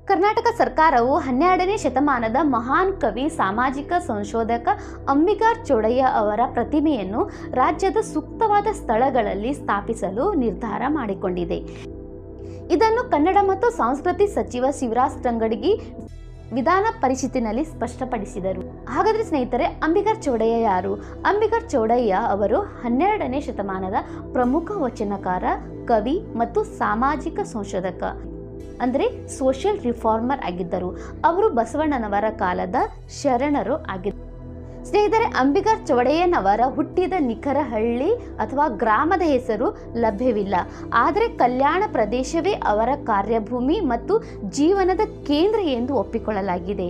ಕರ್ನಾಟಕ ಸರ್ಕಾರವು 12ನೇ ಶತಮಾನದ ಮಹಾನ್ ಕವಿ, ಸಾಮಾಜಿಕ ಸಂಶೋಧಕ ಅಂಬಿಗರ ಚೌಡಯ್ಯ ಅವರ ಪ್ರತಿಮೆಯನ್ನು ರಾಜ್ಯದ ಸೂಕ್ತವಾದ ಸ್ಥಳಗಳಲ್ಲಿ ಸ್ಥಾಪಿಸಲು ನಿರ್ಧಾರ ಮಾಡಿಕೊಂಡಿದೆ. ಇದನ್ನು ಕನ್ನಡ ಮತ್ತು ಸಂಸ್ಕೃತಿ ಸಚಿವ ಶಿವರಾಜ್ ತಂಗಡಗಿ ವಿಧಾನ ಪರಿಷತ್ತಿನಲ್ಲಿ ಸ್ಪಷ್ಟಪಡಿಸಿದರು. ಹಾಗಾದರೆ ಸ್ನೇಹಿತರೆ, ಅಂಬಿಗರ ಚೌಡಯ್ಯ ಯಾರು? ಅಂಬಿಗರ ಚೌಡಯ್ಯ ಅವರು 12ನೇ ಶತಮಾನದ ಪ್ರಮುಖ ವಚನಕಾರ, ಕವಿ ಮತ್ತು ಸಾಮಾಜಿಕ ಸಂಶೋಧಕ ಅಂದರೆ ಸೋಷಿಯಲ್ ರಿಫಾರ್ಮರ್ ಆಗಿದ್ದರು. ಅವರು ಬಸವಣ್ಣನವರ ಕಾಲದ ಶರಣರು ಆಗಿದ್ದರು. ಸ್ನೇಹಿತರೆ, ಅಂಬಿಗರ ಚೌಡಯ್ಯನವರ ಹುಟ್ಟಿದ ನಿಖರ ಹಳ್ಳಿ ಅಥವಾ ಗ್ರಾಮದ ಹೆಸರು ಲಭ್ಯವಿಲ್ಲ. ಆದರೆ ಕಲ್ಯಾಣ ಪ್ರದೇಶವೇ ಅವರ ಕಾರ್ಯಭೂಮಿ ಮತ್ತು ಜೀವನದ ಕೇಂದ್ರ ಎಂದು ಒಪ್ಪಿಕೊಳ್ಳಲಾಗಿದೆ.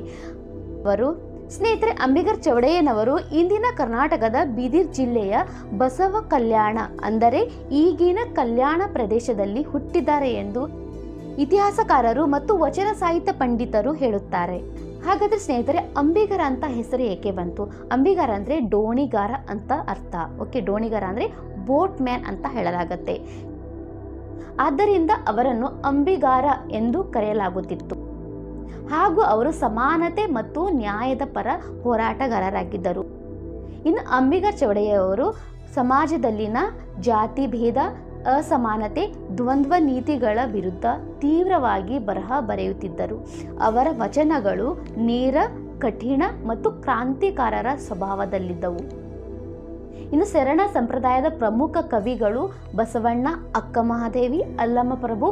ಸ್ನೇಹಿತರೆ, ಅಂಬಿಗರ ಚೌಡಯ್ಯನವರು ಇಂದಿನ ಕರ್ನಾಟಕದ ಬೀದರ್ ಜಿಲ್ಲೆಯ ಬಸವ ಕಲ್ಯಾಣ ಅಂದರೆ ಈಗಿನ ಕಲ್ಯಾಣ ಪ್ರದೇಶದಲ್ಲಿ ಹುಟ್ಟಿದ್ದಾರೆ ಎಂದು ಇತಿಹಾಸಕಾರರು ಮತ್ತು ವಚನ ಸಾಹಿತ್ಯ ಪಂಡಿತರು ಹೇಳುತ್ತಾರೆ. ಹಾಗಾದರೆ ಸ್ನೇಹಿತರೆ, ಅಂಬಿಗರ ಅಂತ ಹೆಸರು ಏಕೆ ಬಂತು? ಅಂಬಿಗರ ಅಂದರೆ ಡೋಣಿಗಾರ ಅಂತ ಅರ್ಥ. ಓಕೆ, ಡೋಣಿಗಾರ ಅಂದರೆ ಬೋಟ್ ಮ್ಯಾನ್ ಅಂತ ಹೇಳಲಾಗತ್ತೆ. ಆದ್ದರಿಂದ ಅವರನ್ನು ಅಂಬಿಗಾರ ಎಂದು ಕರೆಯಲಾಗುತ್ತಿತ್ತು. ಹಾಗೂ ಅವರು ಸಮಾನತೆ ಮತ್ತು ನ್ಯಾಯದ ಪರ ಹೋರಾಟಗಾರರಾಗಿದ್ದರು. ಇನ್ನು ಅಂಬಿಗರ ಚೌಡಯ್ಯ ಅವರು ಸಮಾಜದಲ್ಲಿನ ಜಾತಿ ಭೇದ, ಅಸಮಾನತೆ, ದ್ವಂದ್ವ ನೀತಿಗಳ ವಿರುದ್ಧ ತೀವ್ರವಾಗಿ ಬರಹ ಬರೆಯುತ್ತಿದ್ದರು. ಅವರ ವಚನಗಳು ನೇರ, ಕಠಿಣ ಮತ್ತು ಕ್ರಾಂತಿಕಾರರ ಸ್ವಭಾವದಲ್ಲಿದ್ದವು. ಇನ್ನು ಶರಣ ಸಂಪ್ರದಾಯದ ಪ್ರಮುಖ ಕವಿಗಳು ಬಸವಣ್ಣ, ಅಕ್ಕಮಹಾದೇವಿ, ಅಲ್ಲಮಪ್ರಭು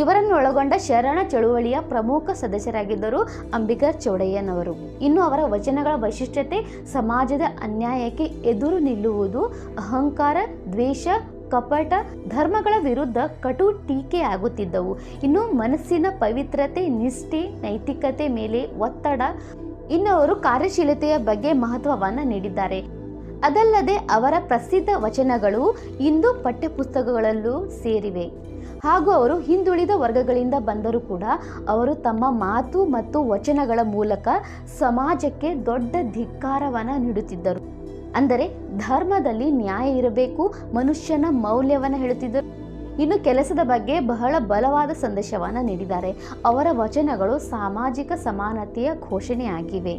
ಇವರನ್ನೊಳಗೊಂಡ ಶರಣ ಚಳುವಳಿಯ ಪ್ರಮುಖ ಸದಸ್ಯರಾಗಿದ್ದರು ಅಂಬಿಗರ ಚೌಡಯ್ಯನವರು. ಇನ್ನು ಅವರ ವಚನಗಳ ವೈಶಿಷ್ಟ್ಯತೆ ಸಮಾಜದ ಅನ್ಯಾಯಕ್ಕೆ ಎದುರು ನಿಲ್ಲುವುದು, ಅಹಂಕಾರ, ದ್ವೇಷ, ಕಪಟ, ಧರ್ಮಗಳ ವಿರುದ್ಧ ಕಟು ಟೀಕೆಯಾಗುತ್ತಿದ್ದವು. ಇನ್ನು ಮನಸ್ಸಿನ ಪವಿತ್ರತೆ, ನಿಷ್ಠೆ, ನೈತಿಕತೆ ಮೇಲೆ ಒತ್ತಡ, ಇನ್ನು ಅವರು ಕಾರ್ಯಶೀಲತೆಯ ಬಗ್ಗೆ ಮಹತ್ವವನ್ನು ನೀಡಿದ್ದಾರೆ. ಅದಲ್ಲದೆ ಅವರ ಪ್ರಸಿದ್ಧ ವಚನಗಳು ಇಂದು ಪಠ್ಯಪುಸ್ತಕಗಳಲ್ಲೂ ಸೇರಿವೆ. ಹಾಗೂ ಅವರು ಹಿಂದುಳಿದ ವರ್ಗಗಳಿಂದ ಬಂದರೂ ಕೂಡ ಅವರು ತಮ್ಮ ಮಾತು ಮತ್ತು ವಚನಗಳ ಮೂಲಕ ಸಮಾಜಕ್ಕೆ ದೊಡ್ಡ ಧಿಕ್ಕಾರವನ್ನು ನೀಡುತ್ತಿದ್ದರು. ಅಂದರೆ ಧರ್ಮದಲ್ಲಿ ನ್ಯಾಯ ಇರಬೇಕು, ಮನುಷ್ಯನ ಮೌಲ್ಯವನ್ನು ಹೇಳುತ್ತಿದ್ದರು. ಇನ್ನು ಕೆಲಸದ ಬಗ್ಗೆ ಬಹಳ ಬಲವಾದ ಸಂದೇಶವನ್ನು ನೀಡಿದ್ದಾರೆ. ಅವರ ವಚನಗಳು ಸಾಮಾಜಿಕ ಸಮಾನತೆಯ ಘೋಷಣೆಯಾಗಿವೆ.